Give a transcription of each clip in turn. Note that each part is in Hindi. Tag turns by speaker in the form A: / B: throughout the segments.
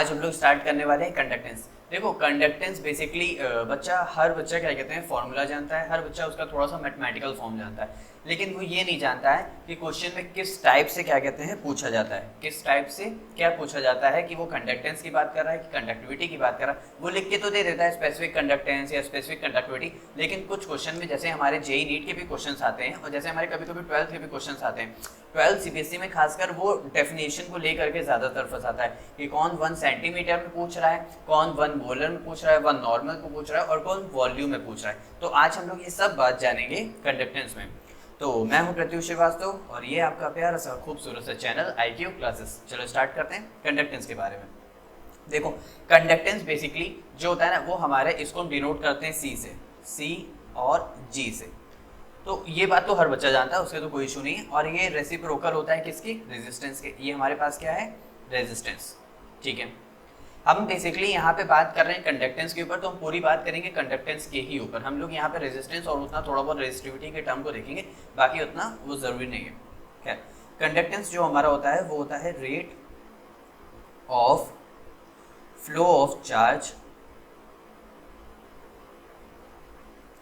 A: आज हम लोग स्टार्ट करने वाले हैं कंडक्टेंस। देखो कंडक्टेंस बेसिकली हर बच्चा क्या कहते हैं फॉर्मूला जानता है, हर बच्चा उसका थोड़ा सा मैथमेटिकल फॉर्म जानता है, लेकिन वो ये नहीं जानता है कि क्वेश्चन में किस टाइप से क्या कहते हैं पूछा जाता है, किस टाइप से क्या पूछा जाता है, कि वो कंडक्टेंस की बात कर रहा है कि कंडक्टिविटी की बात कर रहा है। वो लिख के तो दे देता है स्पेसिफिक कंडक्टेंस या स्पेसिफिक कंडक्टिविटी, लेकिन कुछ क्वेश्चन में जैसे हमारे जेई नीट के भी क्वेश्चन आते हैं और जैसे हमारे कभी कभी 12th के भी क्वेश्चन आते हैं, 12th सीबीएसई में खासकर वो डेफिनेशन को लेकर के ज्यादातर फंसाता है कि कौन 1 सेंटीमीटर में पूछ रहा है, कौन 1 मोलर में पूछ रहा है, 1 नॉर्मल को पूछ रहा है और कौन वॉल्यूम में पूछ रहा है। तो आज हम लोग ये सब बात जानेंगे कंडक्टेंस में। तो मैं हूं प्रत्युष श्रीवास्तव और ये आपका प्यारा सा खूबसूरत सा चैनल IQ क्लासेस। चलो स्टार्ट करते हैं कंडक्टेंस के बारे में। देखो कंडक्टेंस बेसिकली जो होता है ना वो हमारे इसको हम डिनोट करते हैं C से, C और G से। तो ये बात तो हर बच्चा जानता है, उसके तो कोई इशू नहीं है। और ये रेसिप्रोकल होता है किसकी, रेजिस्टेंस के। ये हमारे पास क्या है, रेजिस्टेंस। ठीक है, हम बेसिकली यहाँ पे बात कर रहे हैं कंडक्टेंस के ऊपर, तो हम पूरी बात करेंगे कंडक्टेंस के ही ऊपर। हम लोग यहाँ पे रेजिस्टेंस और उतना थोड़ा बहुत रेजिस्टिविटी के टर्म को देखेंगे, बाकी उतना वो जरूरी नहीं है। खैर कंडक्टेंस जो हमारा होता है वो होता है rate of flow of charge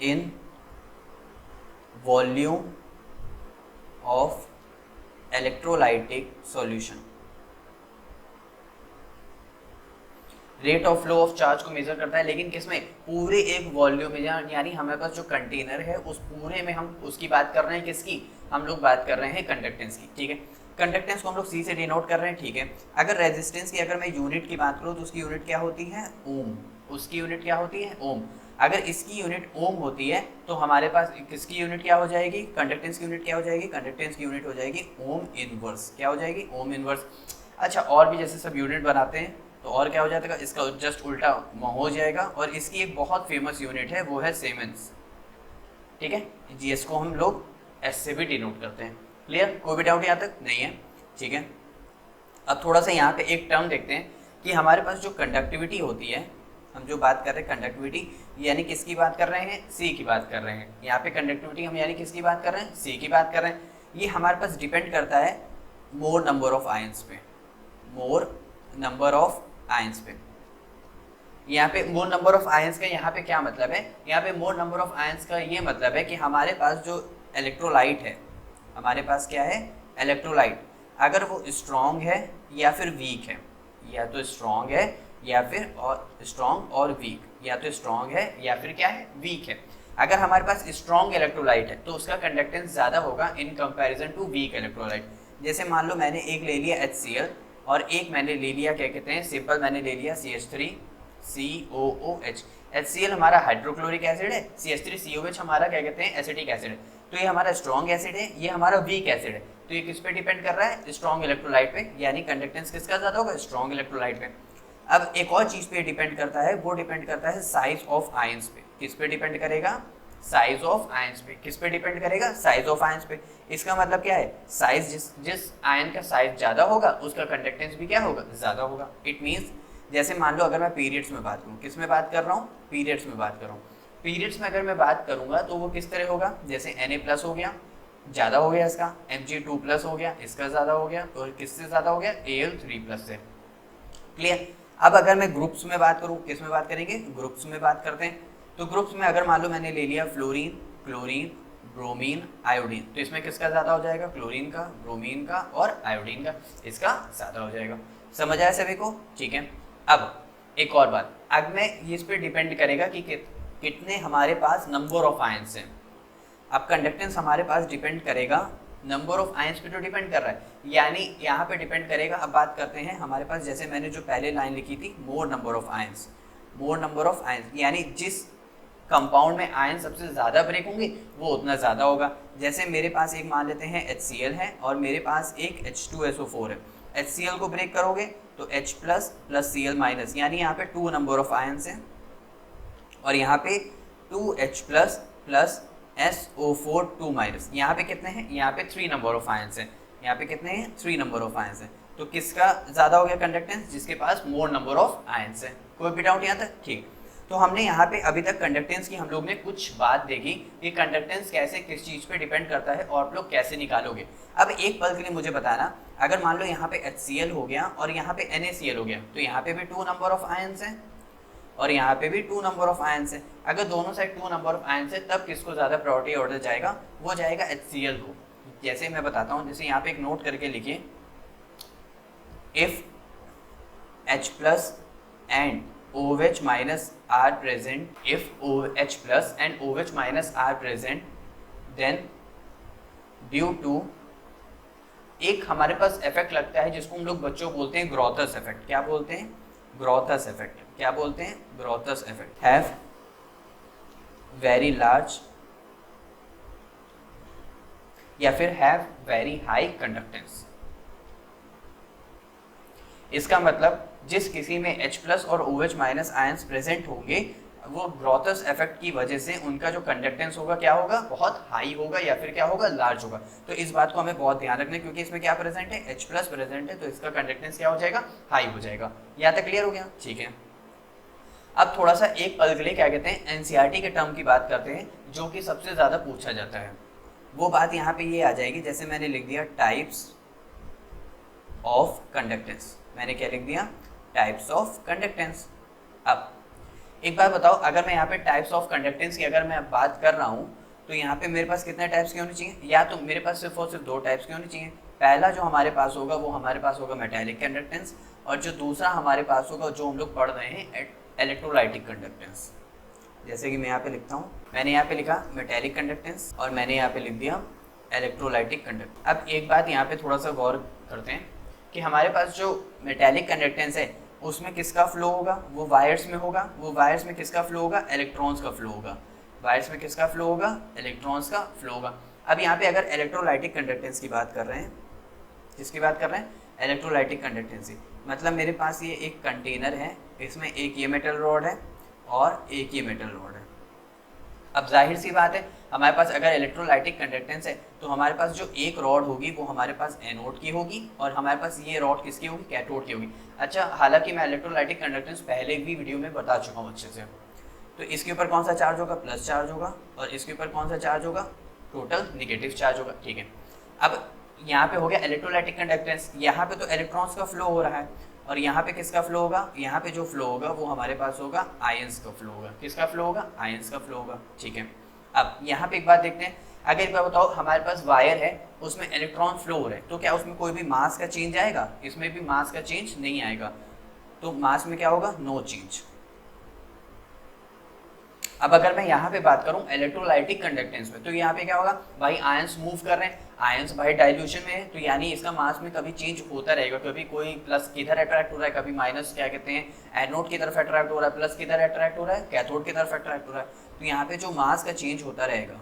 A: in volume of electrolytic solution. Rate of flow of charge को मेजर करता है, लेकिन किसमें, पूरे एक वॉल्यूम में, यानी हमारे पास जो कंटेनर है उस पूरे में हम उसकी बात कर रहे हैं। किसकी, हम लोग बात कर रहे हैं कंडक्टेंस की। ठीक है, कंडक्टेंस को हम लोग C से डिनोट कर रहे हैं। ठीक है, अगर रेजिस्टेंस की अगर मैं यूनिट की बात करूँ तो उसकी यूनिट क्या होती है, ओम। उसकी यूनिट क्या होती है, ओम। अगर इसकी यूनिट ओम होती है तो हमारे पास किसकी यूनिट क्या हो जाएगी, कंडक्टेंस की यूनिट क्या हो जाएगी, कंडक्टेंस की यूनिट हो जाएगी ओम इनवर्स। क्या हो जाएगी, ओम इनवर्स। अच्छा, और भी जैसे सब यूनिट बनाते हैं तो और क्या हो जाएगा, इसका जस्ट उल्टा हो जाएगा। और इसकी एक बहुत फेमस यूनिट है वो है सीमेंस। ठीक है, जीएस को हम लोग एस से भी डिनोट करते हैं। क्लियर, कोई भी डाउट यहाँ तक नहीं है। ठीक है, अब थोड़ा सा यहाँ पे एक टर्म देखते हैं कि हमारे पास जो कंडक्टिविटी होती है, हम जो बात कर रहे हैं कंडक्टिविटी यानी किसकी बात कर रहे हैं, C की बात कर रहे हैं। यहाँ पे कंडक्टिविटी हम यानी किसकी बात कर रहे हैं, C की बात कर रहे हैं। ये हमारे पास डिपेंड करता है मोर नंबर ऑफ आयंस पे, मोर नंबर ऑफ आयंस पे। यहाँ पे मोर नंबर ऑफ आयंस का यहाँ पे क्या मतलब है, यहाँ पे मोर नंबर ऑफ आयंस का ये मतलब है कि हमारे पास जो इलेक्ट्रोलाइट है, हमारे पास क्या है, इलेक्ट्रोलाइट, अगर वो स्ट्रॉन्ग है या फिर वीक है, या तो स्ट्रॉन्ग है या फिर और स्ट्रॉन्ग और वीक, या तो स्ट्रॉन्ग है या फिर क्या है, वीक है। अगर हमारे पास स्ट्रॉन्ग इलेक्ट्रोलाइट है तो उसका कंडक्टेंस ज़्यादा होगा in comparison to weak electrolyte. जैसे मान लो मैंने एक ले लिया HCl और एक मैंने ले लिया क्या कहते हैं, सिंपल मैंने ले लिया CH3COOH। HCl हमारा हाइड्रोक्लोरिक एसिड है, CH3COH हमारा क्या कहते हैं, एसिटिक एसिड है। तो ये हमारा स्ट्रॉन्ग एसिड है, ये हमारा वीक एसिड है। तो ये किस पे डिपेंड कर रहा है, स्ट्रॉन्ग इलेक्ट्रोलाइट पे, यानी कंडक्टेंस किसका ज़्यादा होगा, स्ट्रॉन्ग इलेक्ट्रोलाइट पे। अब एक और चीज़ पे डिपेंड करता है, वो डिपेंड करता है साइज ऑफ आयंस पे। किस पे डिपेंड करेगा, साइज ऑफ आयंस पे। किस पे डिपेंड करेगा, साइज ऑफ आयंस पे। इसका मतलब क्या है, साइज जिस आयन का साइज ज्यादा होगा उसका कंडक्टेंस भी क्या होगा, ज्यादा होगा। इट मींस जैसे मान लो अगर मैं पीरियड्स में बात करूँ, किस में बात कर रहा हूँ, पीरियड्स में बात कर रहा हूँ। पीरियड्स में अगर मैं बात करूंगा तो वो किस तरह होगा, जैसे Na+ हो गया, ज्यादा हो गया इसका, Mg2+ हो गया, इसका ज्यादा हो गया, और किससे ज्यादा हो गया, Al3+ से। क्लियर। अब अगर मैं ग्रुप्स में बात करूँ, किस में बात करेंगे, ग्रुप्स में बात करते हैं। तो ग्रुप्स में अगर मान लो मैंने ले लिया फ्लोरीन, क्लोरीन, ब्रोमीन, आयोडीन, तो इसमें किसका ज़्यादा हो जाएगा, क्लोरीन का, ब्रोमीन का और आयोडीन का, इसका ज़्यादा हो जाएगा। समझ आया सभी को। ठीक है, अब एक और बात, अब मैं इस पर डिपेंड करेगा कि कितने हमारे पास नंबर ऑफ आयंस हैं। अब कंडक्टेंस हमारे पास डिपेंड करेगा नंबर ऑफ आयंस पे तो डिपेंड कर रहा है, यानी यहाँ पे डिपेंड करेगा। अब बात करते हैं हमारे पास, जैसे मैंने जो पहले लाइन लिखी थी, मोर number of ions, more number of ions यानी जिस कंपाउंड में आयन सबसे ज़्यादा ब्रेक होंगे वो उतना ज़्यादा होगा। जैसे मेरे पास एक मान लेते हैं HCl है और मेरे पास एक H2SO4 है। HCl को ब्रेक करोगे तो H+ + Cl-, यानी यहाँ पे 2 नंबर ऑफ आयंस हैं, और यहाँ पे 2H+ + SO4 2-, यहाँ पे कितने हैं, यहाँ पे 3 नंबर ऑफ आयंस हैं। यहाँ पे कितने हैं, 3 नंबर ऑफ आयंस हैं। तो किसका ज़्यादा हो गया कंडक्टेंस, जिसके पास मोर नंबर ऑफ आयंस है। कोई भी डाउट यहाँ तक, ठीक। तो हमने यहाँ पे अभी तक कंडक्टेंस की हम लोग ने कुछ बात देखी कि कंडक्टेंस कैसे किस चीज़ पे डिपेंड करता है और आप लोग कैसे निकालोगे। अब एक पल के लिए मुझे बताना, अगर मान लो यहाँ पे HCl हो गया और यहाँ पे NaCl हो गया, तो यहाँ पे भी 2 नंबर ऑफ आयंस हैं और यहाँ पे भी 2 नंबर ऑफ आयंस है। अगर दोनों साइड 2 नंबर ऑफ आयंस है तब किसको ज़्यादा प्रायोरिटी ऑर्डर जाएगा, वो जाएगा HCl को। जैसे मैं बताता हूँ, जैसे यहाँ पे एक नोट करके लिखिए, if H plus and OH minus are present, if OH plus and OH minus are present, then due to एक हमारे पास इफेक्ट लगता है जिसको हम लोग बच्चों बोलते हैं ग्रोथस इफेक्ट। क्या बोलते हैं? ग्रोथस इफेक्ट। क्या बोलते हैं? ग्रोथस इफेक्ट। हैव वेरी लार्ज या फिर हैव वेरी हाई कंडक्टेंस। इसका मतलब जिस किसी में H प्लस और OH माइनस आयंस प्रेजेंट होंगे, वो ग्रोथस इफेक्ट की वजह से उनका जो कंडक्टेंस होगा क्या होगा, बहुत हाई होगा या फिर क्या होगा, लार्ज होगा। तो इस बात को हमें बहुत ध्यान रखना है, क्योंकि इसमें क्या प्रेजेंट है, H प्लस प्रेजेंट है, तो इसका कंडक्टेंस क्या हो जाएगा, हाई हो जाएगा। यहाँ तक क्लियर हो गया? ठीक है। अब थोड़ा सा एक पल के लिए क्या कहते हैं, एनसीईआरटी के टर्म की बात करते हैं, जो कि सबसे ज़्यादा पूछा जाता है। वो बात यहाँ पे ये आ जाएगी, जैसे मैंने लिख दिया टाइप्स ऑफ कंडक्टेंस। मैंने क्या लिख दिया, टाइप्स ऑफ कंडक्टेंस। अब एक बात बताओ, अगर मैं यहाँ पे टाइप्स ऑफ कंडक्टेंस की अगर मैं बात कर रहा हूँ, तो यहाँ पे मेरे पास कितने टाइप्स के होने चाहिए, या तो मेरे पास सिर्फ और सिर्फ 2 टाइप्स के होने चाहिए। पहला जो हमारे पास होगा वो हमारे पास होगा मेटेलिक कंडक्टेंस, और जो दूसरा हमारे पास होगा जो हम लोग पढ़ रहे हैं इलेक्ट्रोलाइटिक कंडक्टेंस। जैसे कि मैं यहाँ पे लिखता हूँ, मैंने यहाँ पे लिखा मेटेलिक कंडक्टेंस और मैंने यहाँ पे लिख दिया इलेक्ट्रोलाइटिक कंडक्टेंस। अब एक बात यहाँ पे थोड़ा सा गौर करते हैं कि हमारे पास जो मेटेलिक कंडक्टेंस है उसमें किसका फ्लो होगा, वो वायर्स में होगा। वो वायर्स में किसका फ्लो होगा, इलेक्ट्रॉन्स का फ्लो होगा। वायर्स में किसका फ्लो होगा, इलेक्ट्रॉन्स का फ्लो होगा। अब यहाँ पे अगर इलेक्ट्रोलाइटिक कंडक्टेंस की बात कर रहे हैं, किसकी बात कर रहे हैं, इलेक्ट्रोलाइटिक कंडक्टेंस की। मतलब मेरे पास ये एक कंटेनर है, इसमें एक ये मेटल रॉड है और एक ये मेटल रॉड है। अब जाहिर सी बात है, हमारे पास अगर इलेक्ट्रोलाइटिक कंडक्टेंस है तो हमारे पास जो एक रॉड होगी वो हमारे पास एनोड की होगी और हमारे पास ये रॉड किसकी होगी, कैथोड की होगी। अच्छा, हालांकि मैं इलेक्ट्रोलाइटिक कंडक्टेंस पहले भी वीडियो में बता चुका हूँ अच्छे से। तो इसके ऊपर कौन सा चार्ज होगा, प्लस चार्ज होगा, और इसके ऊपर कौन सा चार्ज होगा, टोटल नेगेटिव चार्ज होगा। ठीक है। अब यहाँ पे हो गया इलेक्ट्रोलाइटिक कंडक्टेंस, यहाँ पे तो इलेक्ट्रॉन्स का फ्लो हो रहा है, और यहाँ पे किसका फ्लो होगा, यहाँ पे जो फ्लो होगा वो हमारे पास होगा आयंस का फ्लो होगा। किसका फ्लो होगा, आयंस का फ्लो होगा। ठीक है। अब यहाँ पे एक बात देखते हैं, अगर एक बार बताओ हमारे पास वायर है, उसमें इलेक्ट्रॉन फ्लो हो रहे हैं, तो क्या उसमें कोई भी मास का चेंज आएगा, इसमें भी मास का चेंज नहीं आएगा। तो मास में क्या होगा, नो चेंज। अब अगर मैं यहाँ पे बात करूँ इलेक्ट्रोलाइटिक कंडक्टेंस में, तो यहाँ पे क्या होगा, भाई आयंस मूव कर रहे हैं, आयंस भाई डाइल्यूशन में है, तो यानी इसका मास में कभी चेंज होता रहेगा। कभी कोई प्लस किधर अट्रैक्ट हो रहा है, कभी माइनस क्या कहते हैं एनोड की तरफ अट्रैक्ट हो रहा है, प्लस किधर अट्रैक्ट हो रहा है, कैथोड की तरफ अट्रैक्ट हो रहा है। तो यहाँ पे जो मास का चेंज होता रहेगा,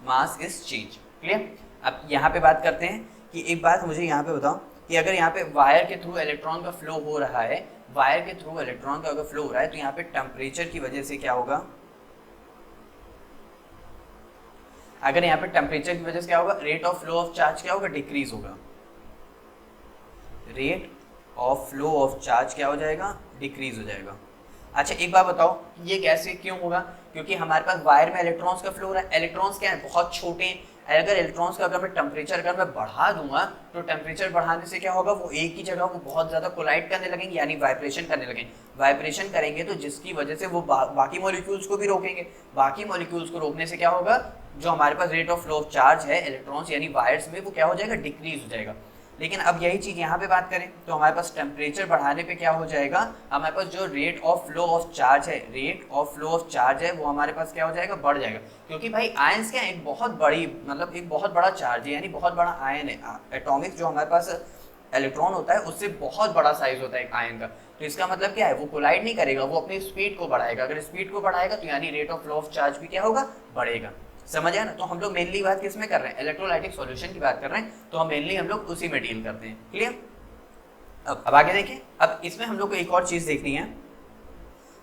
A: मास इज चेंज। क्लियर। अब यहाँ पे बात करते हैं कि एक बात मुझे यहाँ पे बताओ कि अगर यहाँ पे वायर के थ्रू इलेक्ट्रॉन का फ्लो हो रहा है, वायर के थ्रू इलेक्ट्रॉन का अगर फ्लो हो रहा है, तो यहाँ पे टेम्परेचर की वजह से क्या होगा, अगर यहाँ पे टेम्परेचर की वजह से क्या होगा, rate of flow of charge क्या होगा, डिक्रीज होगा। Rate of flow of charge क्या हो जाएगा, डिक्रीज हो जाएगा। अच्छा, एक बात बताओ ये कैसे क्यों होगा, क्योंकि हमारे पास वायर में इलेक्ट्रॉन्स का फ्लो हो रहा है। इलेक्ट्रॉन्स क्या है, बहुत छोटे हैं। अगर इलेक्ट्रॉन्स का अगर मैं टेम्परेचर अगर मैं बढ़ा दूंगा, तो टेम्परेचर बढ़ाने से क्या होगा, वो एक ही जगह वो बहुत ज़्यादा कोलाइड करने लगेंगे, यानी वाइब्रेशन करने लगेंगे। वाइब्रेशन करेंगे तो जिसकी वजह से वो बाकी मॉलिक्यूल्स को भी रोकेंगे। बाकी मॉलिक्यूल्स को रोकने से क्या होगा, जो हमारे पास rate of flow of charge है इलेक्ट्रॉन्स यानी वायर्स में, वो क्या हो जाएगा, डिक्रीज हो जाएगा। लेकिन अब यही चीज़ यहाँ पे बात करें तो हमारे पास टेम्परेचर बढ़ाने पे क्या हो जाएगा, हमारे पास जो rate of flow of charge है, rate of flow of charge है, वो हमारे पास क्या हो जाएगा, बढ़ जाएगा। क्योंकि भाई आयंस क्या एक बहुत बड़ी, मतलब एक बहुत बड़ा चार्ज है, यानी बहुत बड़ा आयन है। एटॉमिक जो हमारे पास इलेक्ट्रॉन होता है उससे बहुत बड़ा साइज होता है एक आयन का। तो इसका मतलब क्या है, वो कोलाइड नहीं करेगा, वो अपनी स्पीड को बढ़ाएगा। अगर स्पीड को बढ़ाएगा तो यानी rate of flow of charge भी क्या होगा, बढ़ेगा। समझ आया ना। तो हम लोग मेनली बात किस में कर रहे हैं, इलेक्ट्रोलाइटिक सॉल्यूशन की बात कर रहे हैं, तो हम मेनली हम लोग उसी में डील करते हैं। क्लियर। अब आगे देखें। अब इसमें हम लोग को एक और चीज़ देखनी है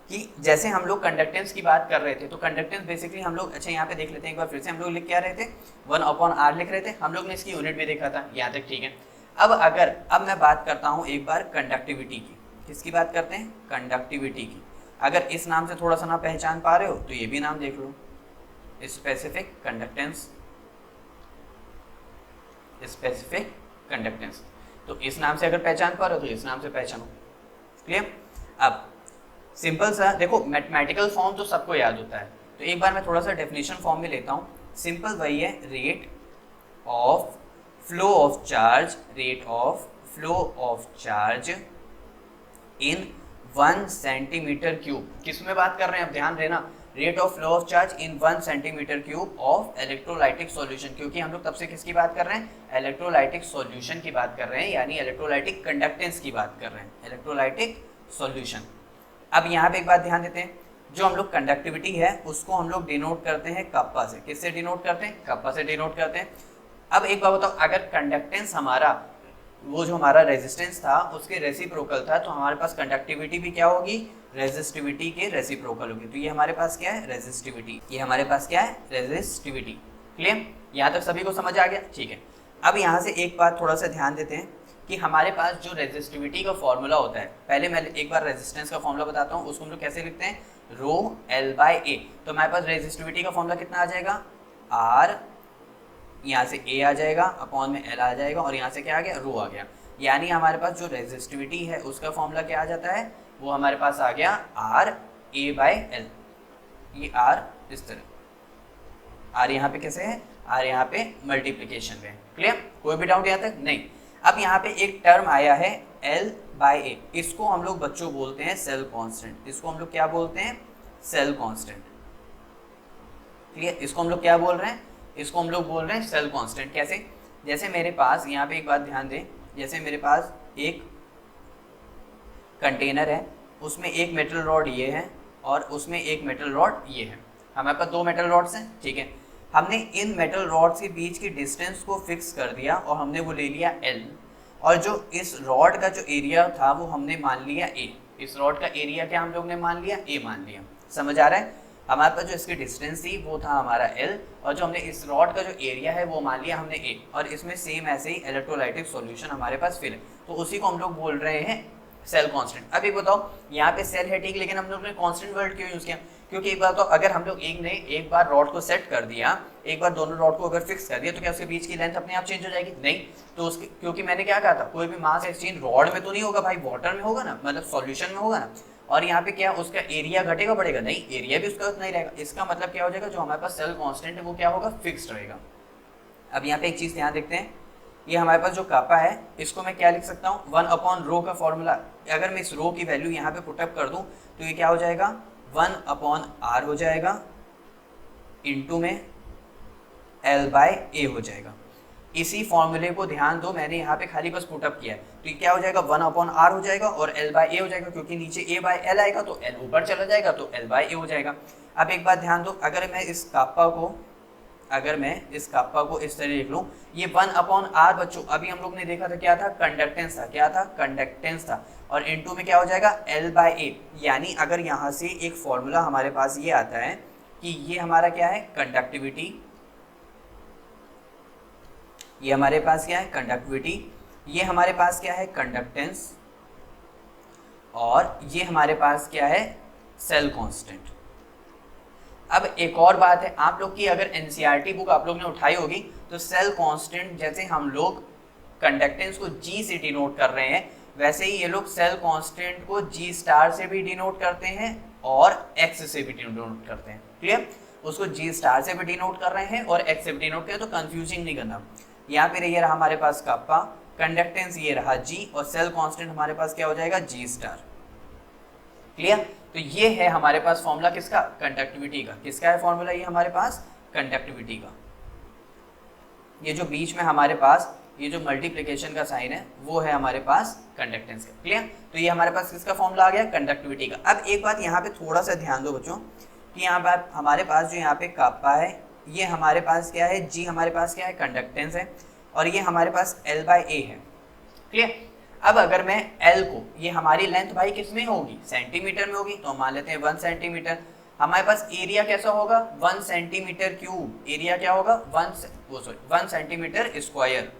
A: कि जैसे हम लोग कंडक्टेंस की बात कर रहे थे, तो कंडक्टेंस बेसिकली हम लोग, अच्छा यहाँ पे देख लेते हैं एक बार फिर से, हम लोग लिख क्या रहे थे, 1/r लिख रहे थे। हम लोग ने इसकी यूनिट भी देखा था, यहाँ तक ठीक है। अब मैं बात करता हूँ एक बार कंडक्टिविटी की। किसकी बात करते हैं, कंडक्टिविटी की। अगर इस नाम से थोड़ा सा ना पहचान पा रहे हो तो ये भी नाम देख लो, स्पेसिफिक कंडक्टेंस, स्पेसिफिक कंडक्टेंस। तो इस नाम से अगर पहचान पा रहे हो तो इस नाम से पहचानो। क्लियर? अब सिंपल सा देखो, मैथमेटिकल फॉर्म तो सबको याद होता है, तो एक बार मैं थोड़ा सा डेफिनेशन फॉर्म में लेता हूँ। सिंपल वही है, rate of flow of charge, rate of flow of charge in 1 centimetre cube. किस में बात कर रहे हैं, अब ध्यान देना, rate of flow of charge in 1 centimetre cube of electrolytic solution, क्योंकि हम लोग तब से किसकी बात कर रहे हैं, इलेक्ट्रोलाइटिक सॉल्यूशन की बात कर रहे हैं, यानी इलेक्ट्रोलाइटिक कंडक्टेंस की बात कर रहे हैं, इलेक्ट्रोलाइटिक सॉल्यूशन। अब यहाँ पे एक बात ध्यान देते हैं, जो हम लोग कंडक्टिविटी है उसको हम लोग डिनोट करते हैं कप्पा से। किससे डिनोट करते हैं, कप्पा से डिनोट करते हैं। अब एक बात बताओ, अगर कंडक्टेंस हमारा, वो जो हमारा रेजिस्टेंस था उसके रेसिप्रोकल था, तो हमारे पास कंडक्टिविटी भी क्या होगी, रेजिस्टिविटी के रेसिप्रोकल होगी। तो ये हमारे पास क्या है, रेजिस्टिविटी, ये हमारे पास क्या है, रेजिस्टिविटी। क्लियर? यहाँ तक सभी को समझ आ गया? ठीक है। अब यहाँ से एक बात थोड़ा सा ध्यान देते हैं कि हमारे पास जो रेजिस्टिविटी का फॉर्मूला होता है, पहले मैं एक बार रेजिस्टेंस का फॉर्मूला बताता हूँ, उसको हम लोग कैसे लिखते हैं, रो एल बाई ए। तो हमारे पास रेजिस्टिविटी का फॉर्मूला कितना आ जाएगा, आर, यहाँ से ए आ जाएगा, अपॉन में एल आ जाएगा, और यहाँ से क्या आ गया, रो आ गया। यानी हमारे पास जो रेजिस्टिविटी है उसका फॉर्मूला क्या आ जाता है, वो हमारे पास आ गया आर ए बाई एल। ये आर इस तरह, आर यहाँ पे कैसे है, आर यहाँ पे मल्टीप्लीकेशन में। क्लियर? कोई भी डाउट यहाँ तक नहीं? अब यहाँ पे एक टर्म आया है एल बाई ए, इसको हम लोग बच्चों बोलते हैं सेल कांस्टेंट। इसको हम लोग क्या बोलते हैं, सेल कांस्टेंट। क्लियर? इसको हम लोग क्या बोल रहे हैं, इसको हम लोग बोल रहे हैं सेल कांस्टेंट। कैसे? जैसे मेरे पास यहाँ पे एक बात ध्यान दें, जैसे मेरे पास एक कंटेनर है, उसमें एक मेटल रॉड ये है और उसमें एक मेटल रॉड ये है। हमारे पास 2 मेटल रॉड्स हैं, ठीक है। हमने इन मेटल रॉड्स के बीच की डिस्टेंस को फिक्स कर दिया और हमने वो ले लिया L, और जो इस रॉड का जो एरिया था वो हमने मान लिया A। इस रॉड का एरिया क्या हम लोग ने मान लिया, A मान लिया। समझ आ रहा है? हमारे पास जो इसकी डिस्टेंस थी वो था हमारा L, और जो हमने इस रॉड का जो एरिया है वो मान लिया हमने A, और इसमें सेम ऐसे ही इलेक्ट्रोलाइटिक सॉल्यूशन हमारे पास फिल है, तो उसी को हम लोग बोल रहे हैं सेल कांस्टेंट। अब एक बताओ, यहाँ पे सेल है ठीक, लेकिन हम लोग ने कांस्टेंट वर्ड क्यों यूज किया, क्योंकि एक बार तो अगर हम लोग एक बार रॉड को सेट कर दिया, एक बार दोनों रॉड को अगर फिक्स कर दिया, तो क्या उसके बीच की लेंथ अपने आप चेंज हो जाएगी? नहीं। तो उसके, क्योंकि मैंने क्या कहा था, कोई भी मास एक्सचेंज रॉड में तो नहीं होगा भाई, वाटर में होगा ना, मतलब सॉल्यूशन में होगा ना। और यहाँ पे क्या उसका एरिया घटेगा बढ़ेगा? नहीं, एरिया भी उसका उतना ही रहेगा। इसका मतलब क्या हो जाएगा, जो हमारे पास सेल कांस्टेंट है वो क्या होगा, फिक्स्ड रहेगा। अब यहाँ पे एक चीज ध्यान देखते हैं, ये हमारे पास जो कापा है इसको मैं क्या लिख सकता हूँ, 1 अपॉन रो का फॉर्मूला। अगर मैं इस रो की वैल्यू यहाँ पे पुटअप कर दूँ तो ये क्या हो जाएगा, 1 अपॉन आर हो जाएगा, इनटू में एल बाय ए हो जाएगा। इसी फॉर्मूले को ध्यान दो, मैंने यहाँ पे खाली बस पुटअप किया है, तो ये क्या हो जाएगा, 1 अपॉन आर हो जाएगा और एल बाय ए हो जाएगा, क्योंकि नीचे ए बाय एल आएगा तो एल ऊपर चला जाएगा तो एल बाय ए हो जाएगा। अब एक बात ध्यान दो, अगर मैं इस कापा को इस तरह लिख लूँ, ये 1 अपॉन आर बच्चों अभी हम लोग ने देखा था क्या था, कंडक्टेंस था। क्या था, कंडक्टेंस था। और इनटू में क्या हो जाएगा, एल बाय ए। यानी अगर यहाँ से एक फॉर्मूला हमारे पास ये आता है कि ये हमारा क्या है, कंडक्टिविटी, ये हमारे पास क्या है, कंडक्टिविटी, ये हमारे पास क्या है, कंडक्टेंस, और ये हमारे पास क्या है, सेल कांस्टेंट। अब एक और बात है, आप लोग की अगर एनसीईआरटी बुक आप लोग ने उठाई होगी तो सेल कांस्टेंट जैसे हम लोग कंडक्टेंस को जी से डिनोट कर रहे हैं, वैसे ही ये लोग सेल कांस्टेंट को जी स्टार से भी डिनोट करते हैं और एक्स से भी डिनोट करते हैं। क्लियर? उसको जी स्टार से भी डिनोट कर रहे हैं और एक्स से भी डिनोट कर रहे हैं, तो कंफ्यूजिंग नहीं करना। यहाँ पे ये रहा हमारे पास कापा, कंडक्टेंस ये रहा जी, और सेल कांस्टेंट हमारे पास क्या हो जाएगा, जी स्टार। क्लियर? तो ये है हमारे पास फॉर्मूला किसका, कंडक्टिविटी का। किसका है फॉर्मूला, ये हमारे पास कंडक्टिविटी का। ये जो बीच में हमारे पास ये जो मल्टीप्लिकेशन का साइन है वो है हमारे पास कंडक्टेंस का। क्लियर? तो ये हमारे पास किसका फॉर्मूला आ गया, कंडक्टिविटी का। अब एक बात यहाँ पे थोड़ा सा ध्यान दो बच्चों, कि यहाँ पर हमारे पास जो यहाँ पे कापा है, ये हमारे पास क्या है, जी हमारे पास क्या है, कंडक्टेंस है, और ये हमारे पास एल बाय ए है। क्लियर? अब अगर मैं L को, ये हमारी लेंथ भाई किस में होगी, सेंटीमीटर में होगी, तो मान लेते हैं 1 सेंटीमीटर। हमारे पास एरिया कैसा होगा, 1 सेंटीमीटर क्यूब। एरिया क्या होगा, 1 सेंटीमीटर स्क्वायर।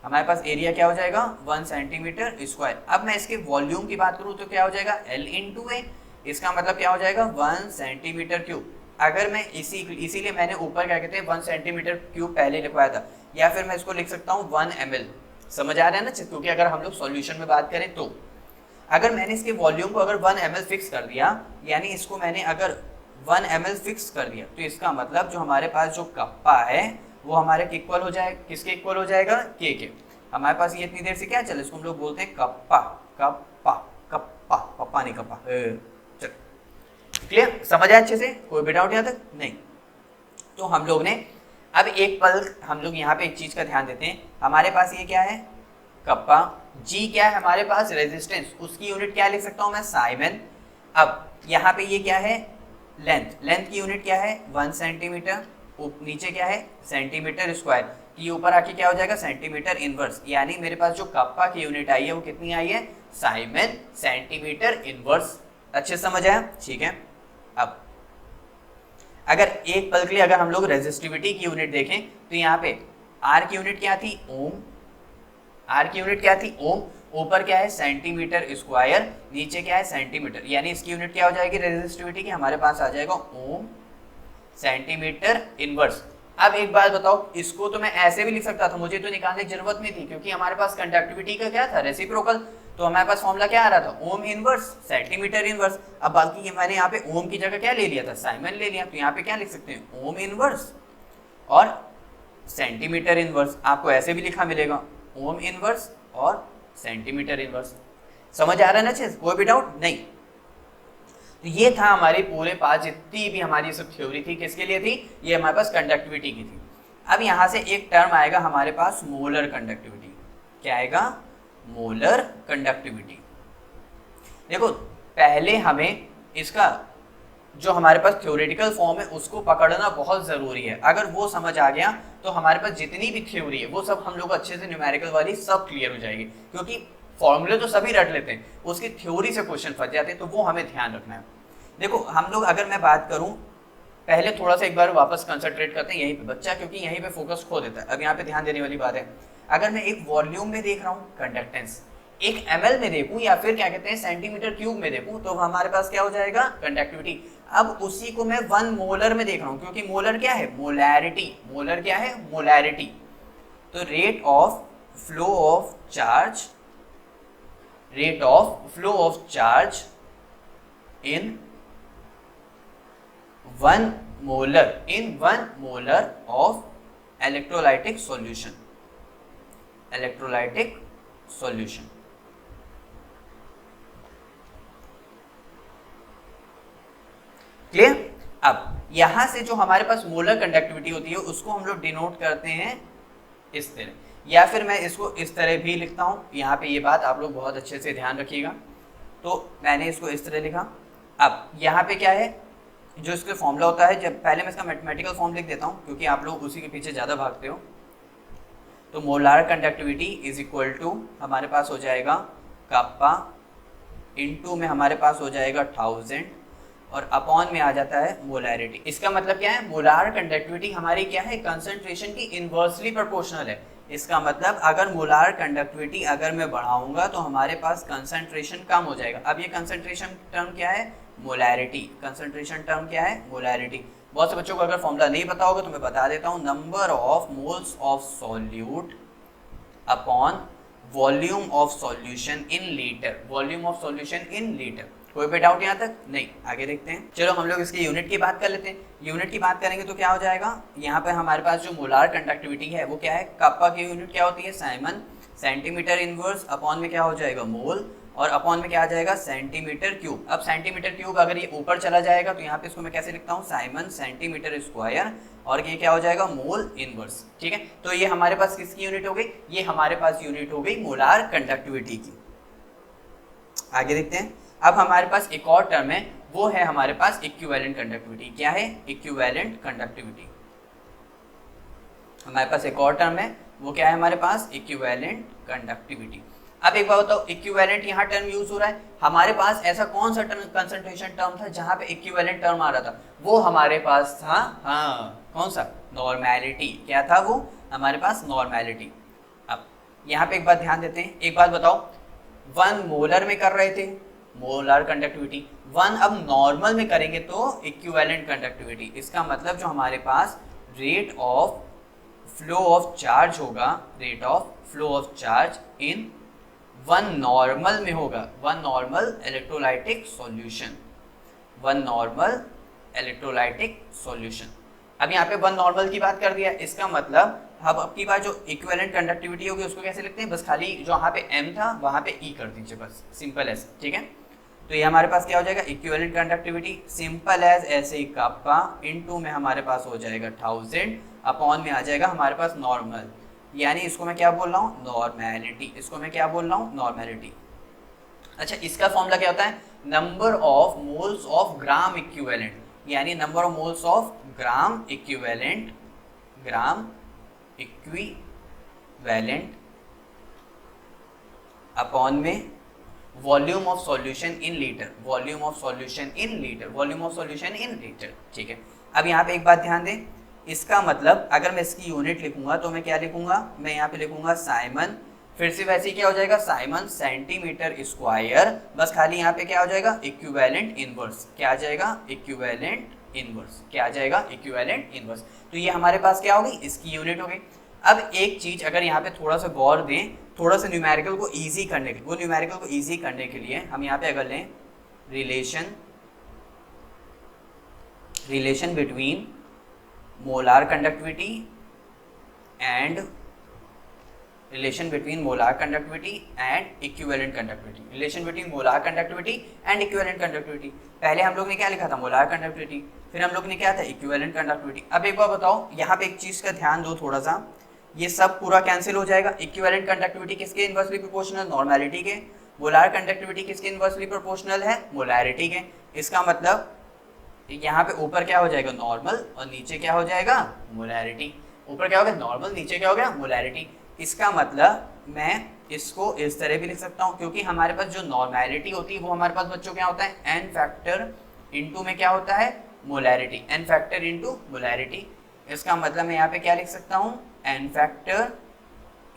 A: हमारे पास एरिया क्या हो जाएगा, 1 सेंटीमीटर स्क्वायर। अब मैं इसके वॉल्यूम की बात करूँ तो क्या हो जाएगा, L इंटू ए। इसका मतलब क्या हो जाएगा, 1 सेंटीमीटर क्यूब। अगर मैं इसीलिए मैंने ऊपर क्या कहते हैं 1 सेंटीमीटर क्यूब पहले लिखवाया था, या फिर मैं इसको लिख सकता हूँ 1 ml। समझ आ रहा है ना? क्योंकि अगर हम लोग सॉल्यूशन में बात करें तो अगर मैंने इसके वॉल्यूम को अगर 1 ml फिक्स कर दिया, यानी इसको मैंने अगर 1 ml फिक्स कर दिया, तो इसका मतलब जो हमारे पास जो कप्पा है वो हमारे इक्वल हो जाएगा, किसके इक्वल हो जाएगा? के के। हमारे पास ये इतनी देर से क्या चल, इसको हम लोग बोलते हैं कप्पा, कप्पा, कप्पा, पप्पा नहीं कप्पा। चल क्लियर, समझ आया अच्छे से? कोई भी डाउट यहाँ तक नहीं? तो हम लोग ने अब एक पल हम लोग यहाँ पे एक चीज का ध्यान देते हैं। हमारे पास ये क्या है? कप्पा। जी क्या है हमारे पास? रेजिस्टेंस। उसकी यूनिट क्या लिख सकता हूँ मैं? साइमन। अब यहाँ पे ये क्या है? लेंथ। लेंथ की यूनिट क्या है? 1 सेंटीमीटर। नीचे क्या है? Centimetre square. ये ऊपर आके क्या हो जाएगा? Centimetre inverse. यानी मेरे पास जो कप्पा की यूनिट आई है वो कितनी आई है? Simon centimetre inverse. अच्छे समझ आया? ठीक है। अब अगर एक पल के लिए अगर हम लोग रेजिस्टिविटी की यूनिट देखें तो यहाँ पे आर की यूनिट क्या थी? ओम। आर की यूनिट क्या थी? ओम। ऊपर क्या है? Centimetre square. नीचे क्या है? सेंटीमीटर। यानी इसकी यूनिट क्या हो जाएगी रेजिस्टिविटी की? हमारे पास आ जाएगा ओम सेंटीमीटर इनवर्स। अब एक बात बताओ, इसको तो मैं ऐसे भी लिख सकता था, मुझे तो निकालने की जरूरत नहीं थी, क्योंकि हमारे पास कंडक्टिविटी का क्या था? रेसिप्रोकल। तो हमारे पास फॉर्मूला क्या आ रहा था? Ohm inverse centimetre inverse. अब बाकी मैंने यहाँ पे ओम की जगह क्या ले लिया था? साइमन ले लिया। तो यहाँ पे क्या लिख सकते हैं? ओम इनवर्स और सेंटीमीटर इनवर्स। आपको ऐसे भी लिखा मिलेगा, ओम इनवर्स और सेंटीमीटर इनवर्स। समझ आ रहा है ना चीज? कोई भी डाउट नहीं? तो ये था हमारे पूरे पास जितनी भी हमारी सब थ्योरी थी, किसके लिए थी? ये हमारे पास कंडक्टिविटी की थी। अब यहाँ से एक टर्म आएगा हमारे पास, मोलर कंडक्टिविटी। क्या आएगा? Molar conductivity. देखो पहले हमें इसका जो हमारे पास थ्योरेटिकल फॉर्म है उसको पकड़ना बहुत जरूरी है। अगर वो समझ आ गया तो हमारे पास जितनी भी थ्योरी है वो सब हम लोग अच्छे से न्यूमेरिकल वाली सब क्लियर हो जाएगी, क्योंकि फॉर्मूले तो सभी रट लेते हैं, उसकी थ्योरी से क्वेश्चन फंस जाते हैं, तो वो हमें ध्यान रखना है। देखो हम लोग अगर मैं बात करूं, पहले थोड़ा सा एक बार वापस कंसंट्रेट करते हैं यहीं पे बच्चा, क्योंकि यहीं पे फोकस खो देता है। अब यहाँ पे ध्यान देने वाली बात है, अगर मैं एक वॉल्यूम में देख रहा हूँ कंडक्टेंस, एक ml में देखूं या फिर क्या कहते हैं सेंटीमीटर क्यूब में देखूं, तो हमारे पास क्या हो जाएगा? कंडक्टिविटी। अब उसी को मैं 1 मोलर में देख रहा हूं, क्योंकि मोलर क्या है? मोलैरिटी। मोलर क्या है? मोलैरिटी। तो rate of flow of charge, rate of flow of charge in 1 molar, in 1 molar of electrolytic solution, electrolytic solution. Clear? अब यहां से जो हमारे पास मोलर कंडक्टिविटी होती है उसको हम लोग डिनोट करते हैं इस तरह, या फिर मैं इसको इस तरह भी लिखता हूं। यहाँ पे ये बात आप लोग बहुत अच्छे से ध्यान रखिएगा। तो मैंने इसको इस तरह लिखा। अब यहाँ पे क्या है, जो इसका फॉर्मूला होता है, जब पहले मैं इसका मैथमेटिकल फॉर्म लिख देता हूँ, क्योंकि आप लोग उसी के पीछे ज़्यादा भागते हो। तो molar conductivity is equal to हमारे पास हो जाएगा कप्पा इनटू में हमारे पास हो जाएगा 1000 और अपॉन में आ जाता है मोलैरिटी। इसका मतलब क्या है? मोलार कंडक्टिविटी हमारी क्या है? कंसंट्रेशन की इनवर्सली प्रोपोर्शनल है। इसका मतलब अगर मोलार कंडक्टिविटी अगर मैं बढ़ाऊंगा तो हमारे पास कंसंट्रेशन कम हो जाएगा। अब ये कंसंट्रेशन टर्म क्या है? मोलैरिटी। कंसंट्रेशन टर्म क्या है? मोलैरिटी। बहुत से बच्चों को अगर फॉर्मूला नहीं पता होगा तो मैं बता देता हूँ, number of moles of solute upon volume of solution in litre, volume of solution in litre. कोई भी डाउट यहाँ तक नहीं? आगे देखते हैं। चलो हम लोग इसकी यूनिट की बात कर लेते हैं। यूनिट की बात करेंगे तो क्या हो जाएगा? यहाँ पर हमारे पास जो मोलार कंडक्टिविटी है वो क्या है? कप्पा की यूनिट क्या होती है? साइमन। सेंटीमीटर इनवर्स अपॉन में क्या हो जाएगा? मोल, और अपॉन में क्या आ जाएगा? Centimetre cube. अब सेंटीमीटर क्यूब अगर ये ऊपर चला जाएगा तो यहाँ पे इसको मैं कैसे लिखता हूँ? साइमन सेंटीमीटर स्क्वायर, और ये क्या हो जाएगा? Mole inverse. ठीक है, तो ये हमारे पास किसकी यूनिट हो गई? ये हमारे पास यूनिट हो गई मोलार कंडक्टिविटी की। आगे देखते हैं। अब हमारे पास एक और टर्म है, वो है हमारे पास इक्विवेलेंट कंडक्टिविटी। क्या है? Equivalent conductivity. हमारे पास एक और टर्म है, वो क्या है हमारे पास? Equivalent conductivity. अब एक बात बताओ, इक्विवेलेंट यहाँ टर्म यूज हो रहा है, हमारे पास ऐसा कौन सा कंसंट्रेशन टर्म था जहां पे इक्विवेलेंट टर्म आ रहा था? वो हमारे पास था, हाँ कौन सा? नॉर्मेलिटी। क्या था वो? हमारे पास नॉर्मेलिटी। अब यहाँ पे एक बात ध्यान देते हैं, एक बात बताओ, 1 मोलर में कर रहे थे मोलर कंडक्टिविटी, 1 अब नॉर्मल में करेंगे तो इक्विवेलेंट कंडक्टिविटी। इसका मतलब जो हमारे पास rate of flow of charge होगा, rate of flow of charge in one normal में होगा, one normal electrolytic solution, one normal electrolytic solution. अब यहाँ पे वन नॉर्मल की बात कर दिया, इसका मतलब अब आपकी बात जो इक्विवेलेंट कंडक्टिविटी होगी उसको कैसे लिखते हैं, बस खाली जो यहाँ पे m था वहाँ पे e कर दीजिए, बस सिंपल एज, ठीक है। तो ये हमारे पास क्या हो जाएगा, इक्विवेलेंट कंडक्टिविटी सिंपल एज ऐसे ही कप्पा इनटू में हमारे पास हो जाएगा 1000 अपॉन में आ जाएगा हमारे पास नॉर्मल, यानी इसको मैं क्या बोल रहा हूँ, नॉर्मेलिटी, इसको मैं क्या बोल रहा हूँ, नॉर्मेलिटी। अच्छा, इसका फॉर्मूला क्या होता है, number of moles of gram equivalent, यानी number of moles of gram equivalent, gram equivalent upon में volume of solution in litre, volume of solution in litre, volume of solution in litre, ठीक है। अब यहाँ पे एक बात ध्यान दें, इसका मतलब अगर मैं इसकी यूनिट लिखूंगा तो मैं क्या लिखूंगा, मैं यहाँ पे लिखूंगा साइमन, फिर से वैसे ही क्या हो जाएगा, साइमन सेंटीमीटर स्क्वायर, बस खाली यहाँ पे क्या हो जाएगा, इक्विवेलेंट इनवर्स, क्या आ जाएगा, इक्विवेलेंट इनवर्स, क्या आ जाएगा, इक्विवेलेंट इनवर्स। तो ये हमारे पास क्या होगी, इसकी यूनिट हो गई। अब एक चीज अगर यहाँ पे थोड़ा सा गौर दें, थोड़ा सा न्यूमेरिकल को इजी करने के लिए, वो न्यूमेरिकल को इजी करने के लिए हम यहाँ पे अगर लें relation between molar conductivity and relation between molar conductivity and equivalent conductivity, relation between molar conductivity and equivalent conductivity. पहले हम लोग ने क्या लिखा था, मोलार कंडक्टिविटी, फिर हम लोग ने क्या था, इक्विवेलेंट कंडक्टिविटी। अब एक बार बताओ, यहाँ पे एक चीज का ध्यान दो थोड़ा सा, ये सब पूरा कैंसिल हो जाएगा। इक्विवेलेंट कंडक्टिविटी किसके इनवर्सली प्रोपोर्शनल, नॉर्मेलिटी के। मोलार कंडक्टिविटी किसके इनवर्सली प्रोपोर्शनल है, मोलैरिटी के। इसका मतलब यहाँ पे ऊपर क्या हो जाएगा, नॉर्मल, और नीचे क्या हो जाएगा, मोलैरिटी। ऊपर क्या हो गया, नॉर्मल, नीचे क्या हो गया, मोलैरिटी। इसका मतलब मैं इसको इस तरह भी लिख सकता हूँ, क्योंकि हमारे पास जो नॉर्मेलिटी होती है वो हमारे पास बच्चों क्या होता है, n फैक्टर इनटू में क्या होता है, molarity, n factor into molarity. इसका मतलब मैं यहाँ पे क्या लिख सकता हूँ, n फैक्टर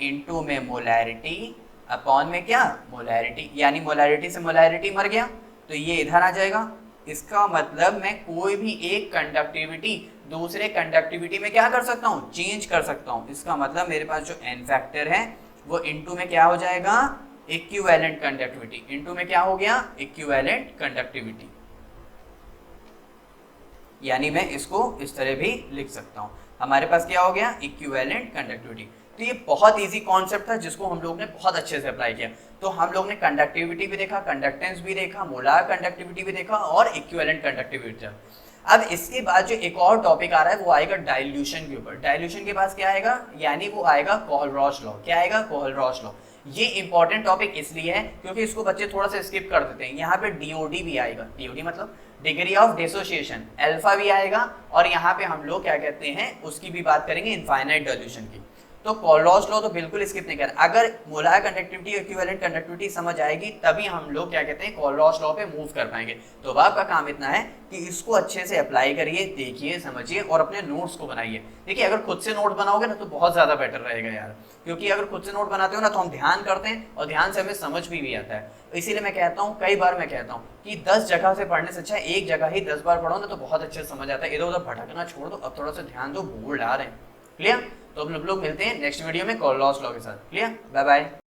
A: इनटू में मोलैरिटी अपॉन में क्या, मोलैरिटी, यानी मोलैरिटी से मोलैरिटी मर गया तो ये इधर आ जाएगा। इसका मतलब मैं कोई भी एक कंडक्टिविटी दूसरे कंडक्टिविटी में क्या कर सकता हूँ, चेंज कर सकता हूँ। इसका मतलब मेरे पास जो n फैक्टर है वो इनटू में क्या हो जाएगा, इक्विवेलेंट कंडक्टिविटी, इनटू में क्या हो गया, इक्विवेलेंट कंडक्टिविटी, यानी मैं इसको इस तरह भी लिख सकता हूँ। हमारे पास क्या हो गया, इक्विवेलेंट कंडक्टिविटी। तो ये बहुत इजी कॉन्सेप्ट था जिसको हम लोग ने बहुत अच्छे से अप्लाई किया। तो हम लोग ने कंडक्टिविटी भी देखा, कंडक्टेंस भी देखा, मोलार कंडक्टिविटी भी देखा और इक्विवेलेंट कंडक्टिविटी। अब इसके बाद जो एक और टॉपिक आ रहा है वो आएगा डाइल्यूशन के ऊपर। डाइल्यूशन के पास क्या आएगा, यानी वो आएगा कोहलरॉश लॉ। क्या आएगा, कोहलरॉश लॉ। ये इंपॉर्टेंट टॉपिक इसलिए है क्योंकि इसको बच्चे थोड़ा सा स्किप कर देते हैं। यहाँ पे डीओडी भी आएगा, डीओडी मतलब डिग्री ऑफ डिसोसिएशन, अल्फा भी आएगा, और यहाँ पे हम लोग क्या कहते हैं उसकी भी बात करेंगे, इनफाइनाइट डाइल्यूशन की। तो कोहलरॉश लॉ तो बिल्कुल स्किप नहीं कर। अगर मोलार कंडक्टिविटी इक्विवेलेंट कंडक्टिविटी समझ आएगी तभी हम लोग क्या कहते हैं कोहलरॉश लॉ पे मूव कर पाएंगे। तो आपका काम इतना है कि इसको अच्छे से अप्लाई करिए, देखिए, समझिए और अपने नोट्स को बनाइए। देखिए, अगर खुद से नोट बनाओगे ना तो बहुत ज्यादा बेटर रहेगा यार, क्योंकि अगर खुद से नोट बनाते हो ना तो हम ध्यान करते हैं और ध्यान से हमें समझ भी आता है। इसीलिए मैं कहता हूँ, कई बार मैं कहता हूँ कि 10 जगह से पढ़ने से अच्छा एक जगह ही 10 बार पढ़ो ना तो बहुत अच्छे से समझ आता है। इधर उधर भटकना छोड़ दो, अब थोड़ा सा ध्यान दो, बोर्ड आ रहे हैं। क्लियर? तो हम लोग मिलते हैं नेक्स्ट वीडियो में कोहलरॉश लॉ के साथ। क्लियर? Bye bye.